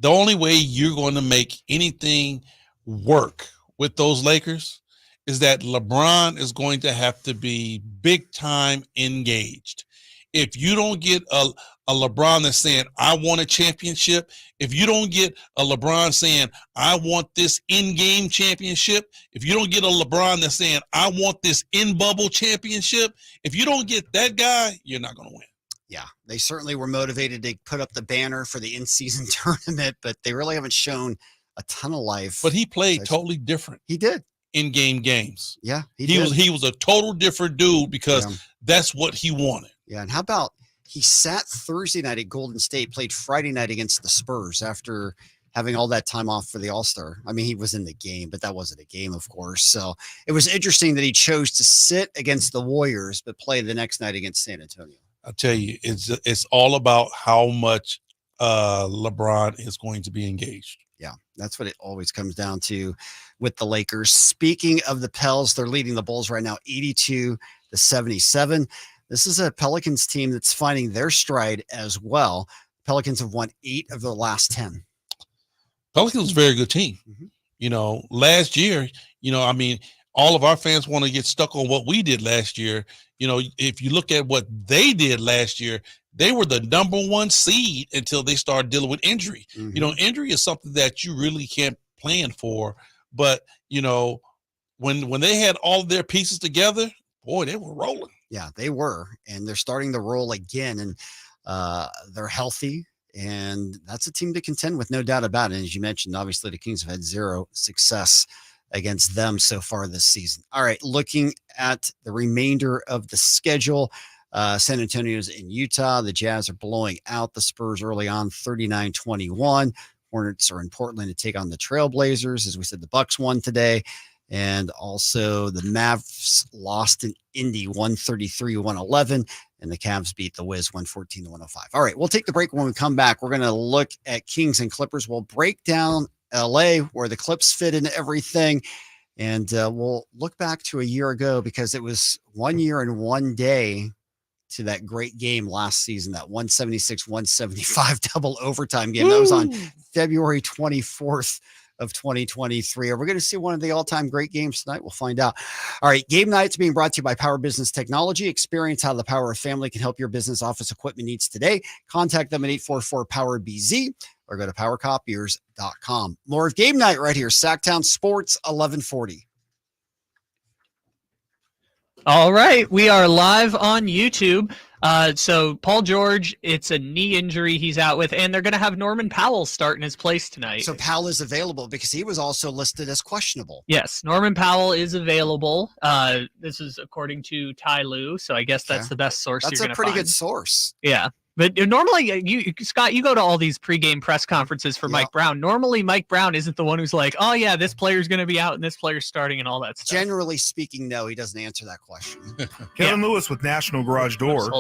The only way you're going to make anything work with those Lakers is that LeBron is going to have to be big time engaged. If you don't get a LeBron that's saying, I want a championship, if you don't get a LeBron saying, I want this in-game championship, if you don't get a LeBron that's saying, I want this in-bubble championship, if you don't get that guy, you're not going to win. Yeah, they certainly were motivated to put up the banner for the in-season tournament, but they really haven't shown a ton of life. But he played totally different. He did. In-game games. Yeah, he was a total different dude because that's what he wanted. Yeah, and how about he sat Thursday night at Golden State, played Friday night against the Spurs after having all that time off for the All-Star. I mean, he was in the game, but that wasn't a game, of course. So it was interesting that he chose to sit against the Warriors, but play the next night against San Antonio. I'll tell you, it's all about how much LeBron is going to be engaged. Yeah, that's what it always comes down to with the Lakers. Speaking of the Pels, they're leading the Bulls right now 82-77. This is a Pelicans team that's finding their stride as well. Pelicans have won 8 of the last 10. Pelicans is a very good team. Last year, I mean, all of our fans want to get stuck on what we did last year. If you look at what they did last year, they were the number 1 seed until they started dealing with injury. Injury is something that you really can't plan for. But, when they had all of their pieces together, boy, they were rolling. Yeah, they were. And they're starting to roll again. And they're healthy. And that's a team to contend with, no doubt about it. And as you mentioned, obviously the Kings have had 0 success against them so far this season. All right, looking at the remainder of the schedule, San Antonio's in Utah. The Jazz are blowing out the Spurs early on, 39-21. Hornets are in Portland to take on the Trailblazers. As we said, the Bucks won today. And also the Mavs lost in Indy 133-111. And the Cavs beat the Wiz 114-105. All right, we'll take the break. When we come back, we're going to look at Kings and Clippers. We'll break down LA, where the Clips fit into everything. And we'll look back to a year ago, because it was 1 year and 1 day to that great game last season, that 176-175 double overtime game. That was on February 24th of 2023. Are we going to see one of the all-time great games tonight? We'll find out. All right, Game Night's being brought to you by Power Business Technology. Experience how the power of family can help your business office equipment needs today. Contact them at 844-POWER-BZ or go to powercopiers.com. More of Game Night right here, Sacktown Sports 1140. All right, we are live on YouTube. So Paul George, it's a knee injury he's out with, and they're going to have Norman Powell start in his place tonight. So Powell is available because he was also listed as questionable. Yes, Norman Powell is available. This is according to Ty Lue, so I guess that's the best source you're going to find. That's a pretty good source. Yeah. But normally, Scott, you go to all these pregame press conferences for Mike Brown. Normally, Mike Brown isn't the one who's like, oh, yeah, this player's going to be out and this player's starting and all that stuff. Generally speaking, no, he doesn't answer that question. Kevin Lewis with National Garage Door.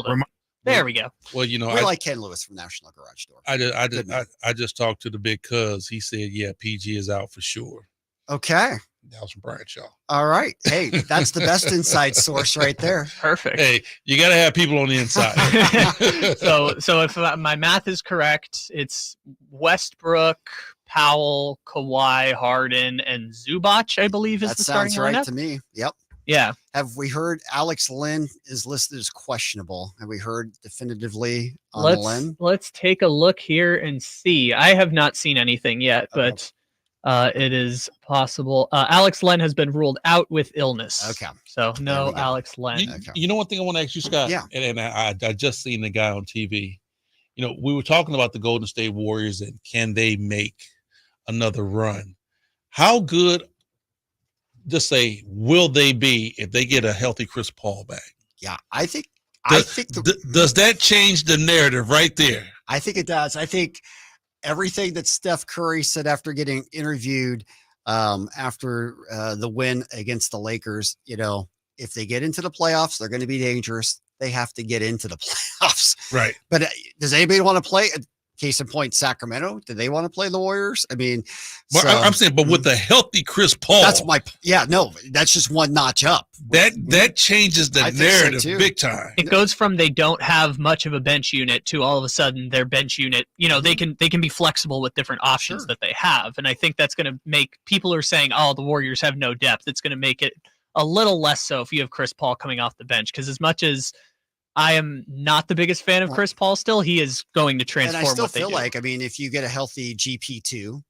There we go. Well, we like Ken Lewis from National Garage Door. I just talked to the big cuz. He said, yeah, PG is out for sure. Okay. That was from Brian Shaw. All right. Hey, that's the best inside source right there. Perfect. Hey, you got to have people on the inside. So if my math is correct, it's Westbrook, Powell, Kawhi, Harden, and Zubac, I believe, is the starting lineup. That sounds right to me. Yep. Yeah. Have we heard Alex Len is listed as questionable? Have we heard definitively on Len? Let's take a look here and see. I have not seen anything yet, but it is possible. Alex Len has been ruled out with illness. Okay. So no Alex Len. You know one thing I want to ask you, Scott? Yeah. And I just seen the guy on TV. We were talking about the Golden State Warriors and can they make another run? How good, just say, will they be if they get a healthy Chris Paul back? Yeah, I think does that change the narrative right there? I think it does. I think everything that Steph Curry said after getting interviewed after the win against the Lakers, if they get into the playoffs, they're going to be dangerous. They have to get into the playoffs. Right. But does anybody want to play? Case in point, Sacramento. Do they want to play the Warriors? I mean, I'm saying, but with the healthy Chris Paul, that's just one notch up. That changes the narrative big time. It goes from they don't have much of a bench unit to all of a sudden their bench unit, they can be flexible with different options that they have. And I think that's going to make people who are saying, oh, the Warriors have no depth. It's going to make it a little less so if you have Chris Paul coming off the bench, because as much as I am not the biggest fan of Chris Paul still, he is going to transform what they do. And I still feel like, if you get a healthy GP2,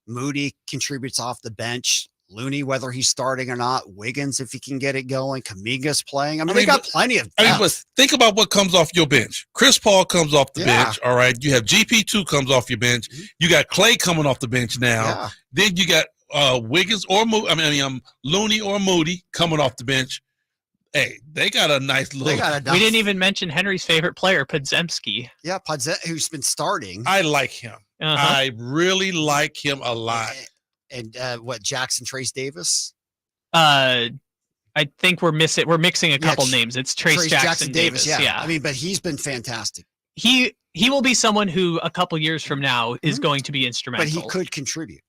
Moody contributes off the bench, Looney, whether he's starting or not, Wiggins, if he can get it going, Kuminga's playing. They got plenty of depth. But think about what comes off your bench. Chris Paul comes off the bench, all right? You have GP2 comes off your bench. You got Clay coming off the bench now. Yeah. Then you got Wiggins or Looney or Moody coming off the bench. Hey, they got a nice look. We didn't even mention Henry's favorite player, Podziemski. Yeah, who's been starting. I like him. I really like him a lot. And Jackson Trace Davis? I think we're mixing a couple names. It's Trace Jackson Davis. Yeah. I mean, but he's been fantastic. He will be someone who a couple years from now is going to be instrumental. But he could contribute.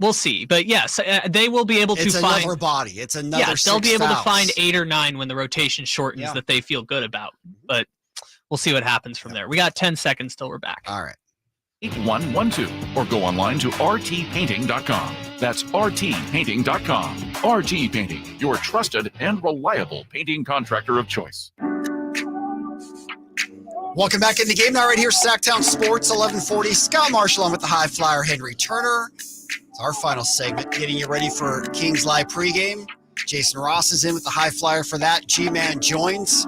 We'll see. But yes, they will be able to find another body. It's another. Yes, they'll be able to find 8 or 9 when the rotation shortens that they feel good about. But we'll see what happens from there. We got 10 seconds till we're back. All right. 8112 or go online to rtpainting.com. That's rtpainting.com. RT Painting, your trusted and reliable painting contractor of choice. Welcome back into Game Night right here, Sacktown Sports, 1140. Scott Marshall on with the high flyer, Henry Turner. It's our final segment, getting you ready for Kings Live pregame. Jason Ross is in with the high flyer for that. G-Man joins.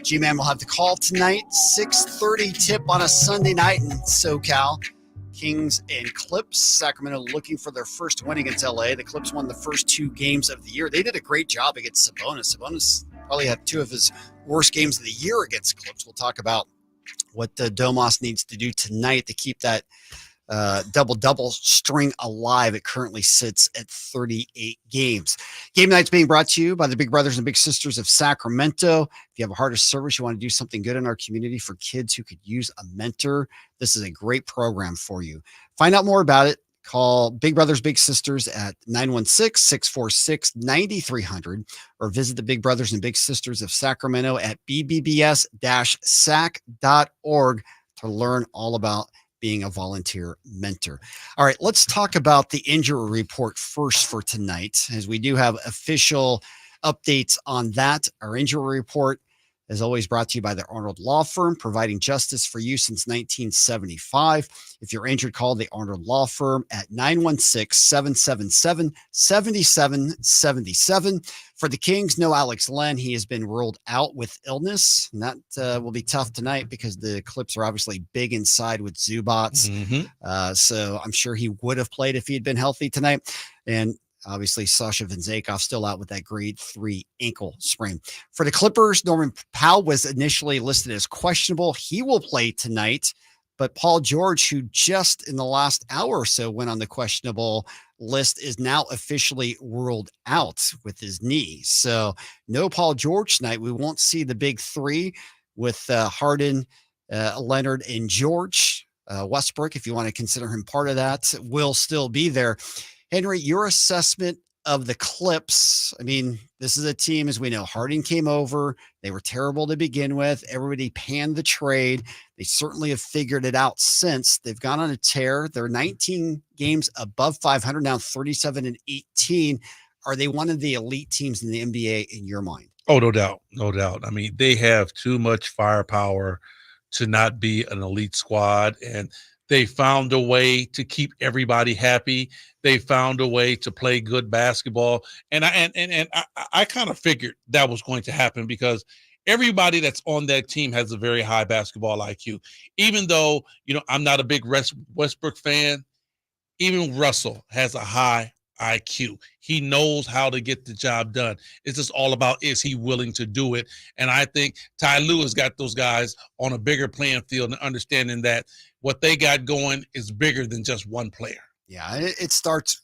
G-Man will have the call tonight, 6:30 tip on a Sunday night in SoCal. Kings and Clips. Sacramento looking for their first win against LA. The Clips won the first 2 games of the year. They did a great job against Sabonis. Sabonis probably had 2 of his worst games of the year against Clips. We'll talk about what Domas needs to do tonight to keep that double-double string alive. It currently sits at 38 games. Game Night's being brought to you by the Big Brothers and Big Sisters of Sacramento. If you have a heart of service, you want to do something good in our community for kids who could use a mentor, this is a great program for you. Find out more about it. Call Big Brothers Big Sisters at 916-646-9300 or visit the Big Brothers and Big Sisters of Sacramento at bbbs-sac.org to learn all about being a volunteer mentor. All right, let's talk about the injury report first for tonight, as we do have official updates on that. Our injury report is always brought to you by the Arnold Law Firm, providing justice for you since 1975. If you're injured, call the Arnold Law Firm at 916-777-7777. For the Kings, no Alex Len. He has been ruled out with illness. And that will be tough tonight because the Clips are obviously big inside with Zubats. So I'm sure he would have played if he had been healthy tonight. And obviously, Sasha Vinzakov still out with that grade 3 ankle sprain. For the Clippers, Norman Powell was initially listed as questionable. He will play tonight. But Paul George, who just in the last hour or so went on the questionable list, is now officially ruled out with his knee. So no Paul George tonight. We won't see the big 3 with Harden, Leonard, and George. Westbrook, if you want to consider him part of that, will still be there. Henry, your assessment of the Clips. I mean, this is a team, as we know, Harden came over. They were terrible to begin with. Everybody panned the trade. They certainly have figured it out since. They've gone on a tear. They're 19 games above 500, now 37-18. Are they one of the elite teams in the NBA in your mind? Oh, no doubt. No doubt. I mean, they have too much firepower to not be an elite squad. And they found a way to keep everybody happy. They found a way to play good basketball. And I kind of figured that was going to happen because everybody that's on that team has a very high basketball IQ. Even though, I'm not a big Westbrook fan, even Russell has a high IQ. He knows how to get the job done. It's just all about, is he willing to do it? And I think Ty Lue has got those guys on a bigger playing field and understanding that what they got going is bigger than just one player. Yeah, it starts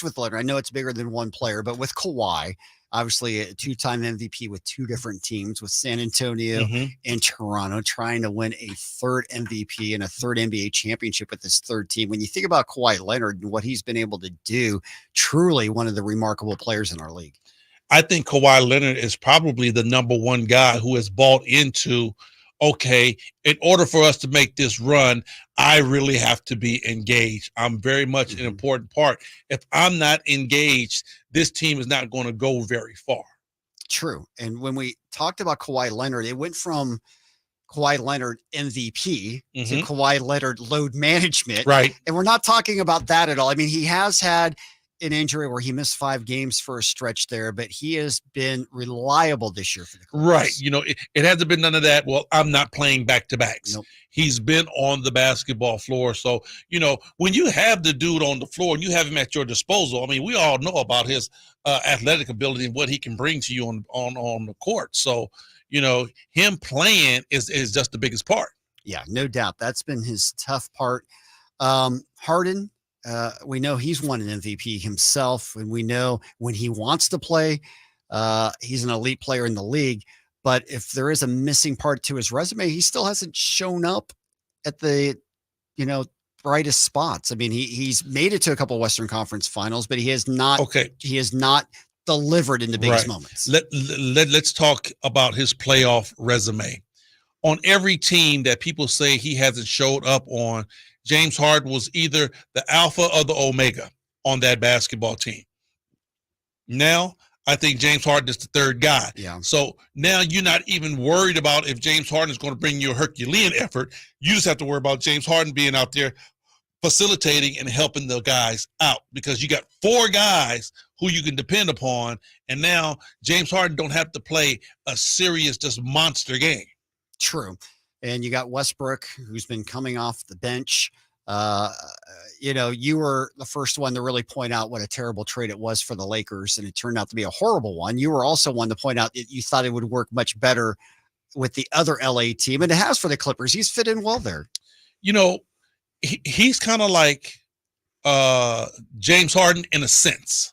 with Leonard. I know it's bigger than one player, but with Kawhi, obviously a 2-time MVP with 2 different teams, with San Antonio and Toronto, trying to win a 3rd MVP and a 3rd NBA championship with this 3rd team. When you think about Kawhi Leonard and what he's been able to do, truly one of the remarkable players in our league. I think Kawhi Leonard is probably the number one guy who has bought into, okay, in order for us to make this run, I really have to be engaged. I'm very much an important part. If I'm not engaged, this team is not going to go very far. True. And when we talked about Kawhi Leonard, it went from Kawhi Leonard MVP to Kawhi Leonard load management. Right. And we're not talking about that at all. I mean, he has had an injury where he missed 5 games for a stretch there, but he has been reliable this year for the Clippers. Right. It hasn't been none of that. Well, I'm not playing back-to-backs. Nope. He's been on the basketball floor. So, when you have the dude on the floor and you have him at your disposal, I mean, we all know about his athletic ability and what he can bring to you on the court. So, him playing is just the biggest part. Yeah, no doubt. That's been his tough part. Harden, we know he's won an MVP himself, and we know when he wants to play, he's an elite player in the league. But if there is a missing part to his resume, he still hasn't shown up at the, brightest spots. I mean, he's made it to a couple of Western Conference Finals, but he has not. Okay. He has not delivered in the biggest Right. moments. Let's talk about his playoff resume. On every team that people say he hasn't showed up on, James Harden was either the alpha or the omega on that basketball team. Now, I think James Harden is the third guy. Yeah. So now you're not even worried about if James Harden is going to bring you a Herculean effort. You just have to worry about James Harden being out there facilitating and helping the guys out, because you got four guys who you can depend upon. And now James Harden don't have to play a serious, just monster game. True. And you got Westbrook, who's been coming off the bench. You were the first one to really point out what a terrible trade it was for the Lakers, and it turned out to be a horrible one. You were also one to point out that you thought it would work much better with the other LA team, and it has for the Clippers. He's fit in well there. He's kind of like James Harden in a sense.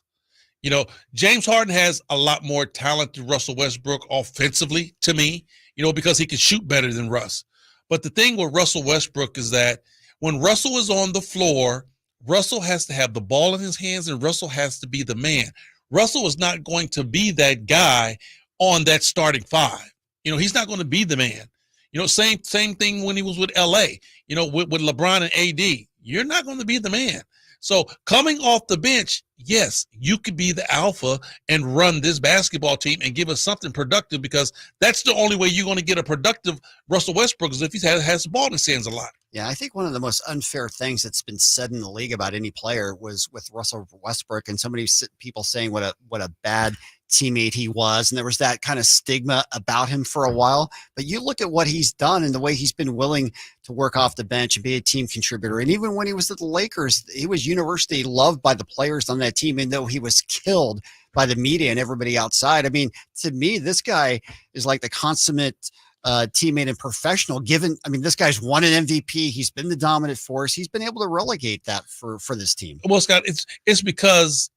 James Harden has a lot more talent than Russell Westbrook offensively to me, because he can shoot better than Russ. But the thing with Russell Westbrook is that when Russell is on the floor, Russell has to have the ball in his hands, and Russell has to be the man. Russell is not going to be that guy on that starting five. He's not going to be the man. Same thing when he was with LA, with LeBron and AD. You're not going to be the man. So coming off the bench, yes, you could be the alpha and run this basketball team and give us something productive, because that's the only way you're going to get a productive Russell Westbrook, is if he has the ball in his hands a lot. Yeah, I think one of the most unfair things that's been said in the league about any player was with Russell Westbrook, and so many people saying what a bad teammate he was, and there was that kind of stigma about him for a while. But you look at what he's done and the way he's been willing to work off the bench and be a team contributor. And even when he was at the Lakers, he was universally loved by the players on that team, even though he was killed by the media and everybody outside. I mean, to me, this guy is like the consummate teammate and professional. This guy's won an MVP. He's been the dominant force. He's been able to relegate that for this team. Well, Scott, it's because,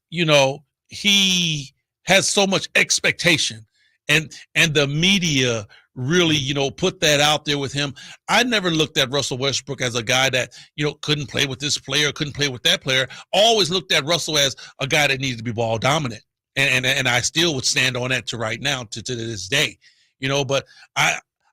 he has so much expectation, and the media really, put that out there with him. I never looked at Russell Westbrook as a guy that, couldn't play with this player, couldn't play with that player. Always looked at Russell as a guy that needed to be ball dominant. And I still would stand on that to right now, to this day, but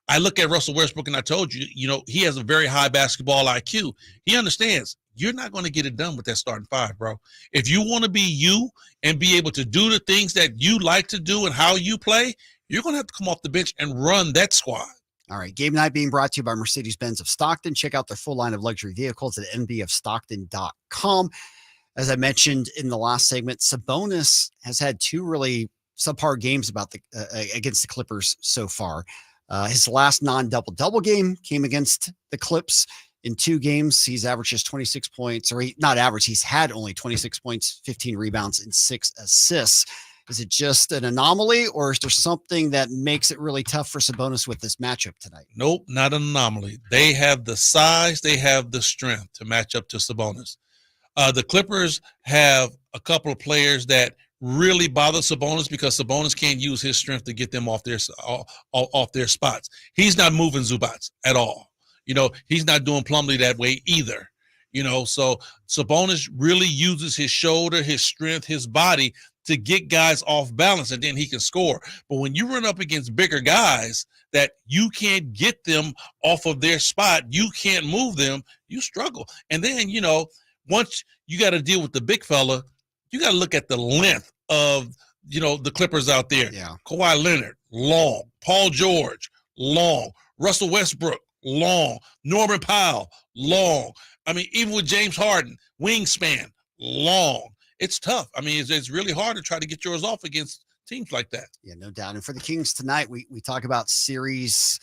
I look at Russell Westbrook, and I told you, he has a very high basketball IQ. He understands you're not going to get it done with that starting five, bro. If you want to be you and be able to do the things that you like to do and how you play, you're going to have to come off the bench and run that squad. All right. Game night being brought to you by Mercedes-Benz of Stockton. Check out their full line of luxury vehicles at nbofstockton.com. As I mentioned in the last segment, Sabonis has had two really subpar games against the Clippers so far. His last non-double-double game came against the Clips. In 2 games, he's averaged just 26 points, he's had only 26 points, 15 rebounds, and 6 assists. Is it just an anomaly, or is there something that makes it really tough for Sabonis with this matchup tonight? Nope, not an anomaly. They have the size, they have the strength to match up to Sabonis. The Clippers have a couple of players that really bother Sabonis, because Sabonis can't use his strength to get them off their spots. He's not moving Zubats at all. He's not doing Plumlee that way either. So Sabonis really uses his shoulder, his strength, his body to get guys off balance, and then he can score. But when you run up against bigger guys that you can't get them off of their spot, you can't move them, you struggle. And then, once you got to deal with the big fella, you got to look at the length of, the Clippers out there. Yeah. Kawhi Leonard, long. Paul George, long. Russell Westbrook, long. Norman Powell, long. Even with James Harden, wingspan, long. It's tough. It's really hard to try to get yours off against teams like that. Yeah, no doubt. And for the Kings tonight, we talk about series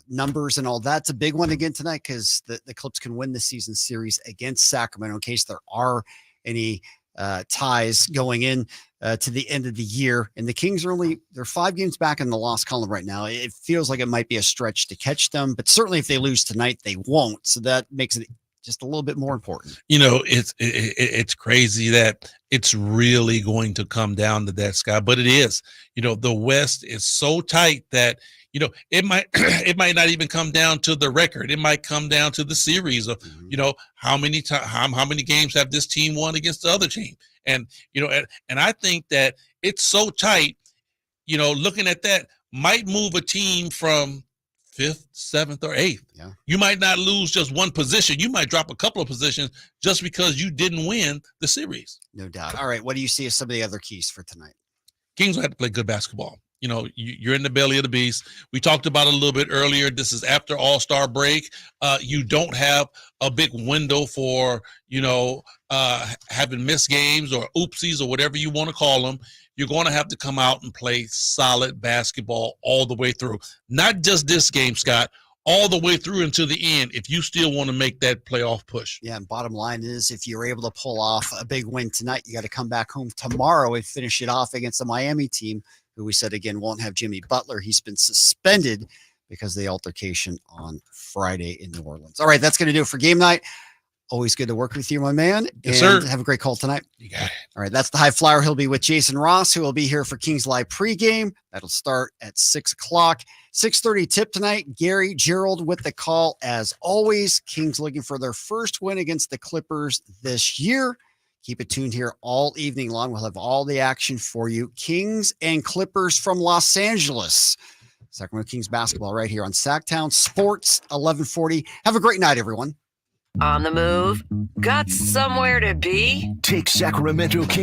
numbers and all that. It's a big one again tonight, because the Clips can win the season series against Sacramento in case there are any ties going in to the end of the year. And the Kings they're 5 games back in the loss column right now. It feels like it might be a stretch to catch them, but certainly if they lose tonight, they won't. So that makes it just a little bit more important. It's crazy that it's really going to come down to that, Scott, but it is. The West is so tight that it might not even come down to the record. It might come down to the series of how many games have this team won against the other team. And and I think that it's so tight, looking at that might move a team from 5th, 7th, or 8th. Yeah. You might not lose just one position. You might drop a couple of positions just because you didn't win the series. No doubt. All right. What do you see as some of the other keys for tonight? Kings will have to play good basketball. You're in the belly of the beast. We talked about it a little bit earlier. This is after All-Star break. You don't have a big window for, having missed games or oopsies or whatever you want to call them. You're going to have to come out and play solid basketball all the way through. Not just this game, Scott, all the way through until the end if you still want to make that playoff push. Yeah, and bottom line is if you're able to pull off a big win tonight, you got to come back home tomorrow and finish it off against the Miami team, who we said, again, won't have Jimmy Butler. He's been suspended because of the altercation on Friday in New Orleans. All right, that's going to do it for game night. Always good to work with you, my man. Yes, and sir. Have a great call tonight. You got it. All right, that's the High Flyer. He'll be with Jason Ross, who will be here for Kings Live pregame. That'll start at 6 o'clock. 6:30 tip tonight. Gary Gerald with the call. As always, Kings looking for their first win against the Clippers this year. Keep it tuned here all evening long. We'll have all the action for you. Kings and Clippers from Los Angeles. Sacramento Kings basketball right here on Sacktown Sports 1140. Have a great night, everyone. On the move? Got somewhere to be? Take Sacramento Kings